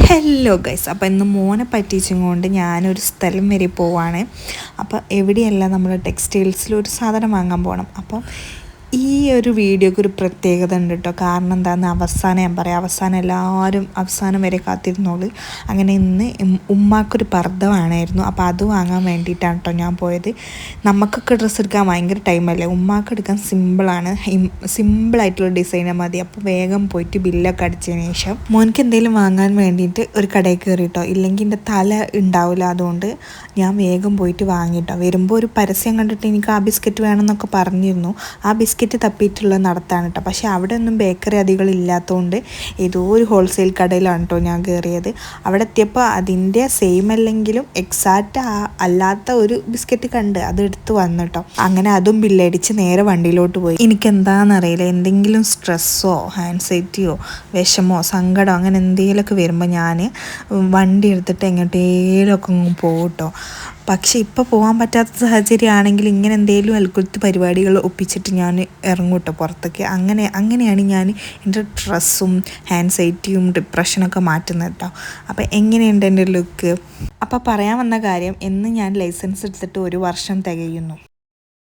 Hello guys, അപ്പോൾ ഇന്ന് മോനെ പറ്റിച്ചും കൊണ്ട് ഞാനൊരു സ്ഥലം വരെ പോവാണ്. അപ്പോൾ എവിടെയല്ല, നമ്മൾ ടെക്സ്റ്റൈൽസിൽ ഒരു സാധനം വാങ്ങാൻ പോകണം. അപ്പം ഈ ഒരു വീഡിയോക്ക് ഒരു പ്രത്യേകത ഉണ്ട് കേട്ടോ. കാരണം എന്താണെന്ന് അവസാനം ഞാൻ പറയാം. എല്ലാവരും അവസാനം വരെ കാത്തിരുന്നോളൂ. അങ്ങനെ ഇന്ന് ഉമ്മാക്കൊരു പർദ്ദ വേണമായിരുന്നു. അപ്പോൾ അത് വാങ്ങാൻ വേണ്ടിയിട്ടാണ് കേട്ടോ ഞാൻ പോയത്. നമുക്കൊക്കെ ഡ്രസ്സ് എടുക്കാൻ ഭയങ്കര ടൈമല്ലേ, ഉമ്മാക്ക് എടുക്കാൻ സിമ്പിളായിട്ടുള്ള ഡിസൈനർ മതി. അപ്പോൾ വേഗം പോയിട്ട് ബില്ലൊക്കെ അടിച്ചതിന് ശേഷം മോനിക്ക് എന്തെങ്കിലും വാങ്ങാൻ വേണ്ടിയിട്ട് ഒരു കടയിൽ കയറിയിട്ടോ. ഇല്ലെങ്കിൽ എൻ്റെ തല ഉണ്ടാവില്ല. അതുകൊണ്ട് ഞാൻ വേഗം പോയിട്ട് വാങ്ങിയിട്ടോ. വരുമ്പോൾ ഒരു പരസ്യം കണ്ടിട്ട് എനിക്ക് ആ ബിസ്ക്കറ്റ് വേണമെന്നൊക്കെ പറഞ്ഞിരുന്നു. ആ ബിസ്ക്കറ്റ് തപ്പിയിട്ടുള്ള നടത്താണ് കേട്ടോ. പക്ഷേ അവിടെ ഒന്നും ബേക്കറി അധികം ഇല്ലാത്തതുകൊണ്ട് ഏതോ ഒരു ഹോൾസെയിൽ കടയിലാണ് കേട്ടോ ഞാൻ കയറിയത്. അവിടെ എത്തിയപ്പോൾ അതിൻ്റെ സെയിം അല്ലെങ്കിലും എക്സാക്റ്റ് അല്ലാത്ത ഒരു ബിസ്ക്കറ്റ് കണ്ട് അത് എടുത്ത് വന്നു കേട്ടോ. അങ്ങനെ അതും ബില്ലടിച്ച് നേരെ വണ്ടിയിലോട്ട് പോയി. എനിക്കെന്താണെന്നറിയില്ല, എന്തെങ്കിലും സ്ട്രെസ്സോ ആൻസൈറ്റിയോ വിഷമോ സങ്കടമോ അങ്ങനെ എന്തെങ്കിലുമൊക്കെ വരുമ്പോൾ ഞാൻ വണ്ടി എടുത്തിട്ട് എങ്ങോട്ടേലൊക്കെ പോകും കേട്ടോ. പക്ഷേ ഇപ്പോൾ പോകാൻ പറ്റാത്ത സാഹചര്യമാണെങ്കിൽ ഇങ്ങനെ എന്തെങ്കിലും അൽക്കുലത്ത് പരിപാടികൾ ഒപ്പിച്ചിട്ട് ഞാൻ ഇറങ്ങും കേട്ടോ പുറത്തേക്ക്. അങ്ങനെയാണ് ഞാൻ എൻ്റെ സ്ട്രെസ്സും ആൻസൈറ്റിയും ഡിപ്രഷനൊക്കെ മാറ്റുന്നത് കേട്ടോ. അപ്പോൾ എങ്ങനെയുണ്ട് എൻ്റെ ലുക്ക്? അപ്പോൾ പറയാൻ വന്ന കാര്യം, എന്ന് ഞാൻ ലൈസൻസ് എടുത്തിട്ട് 1 വർഷം തികയുന്നു.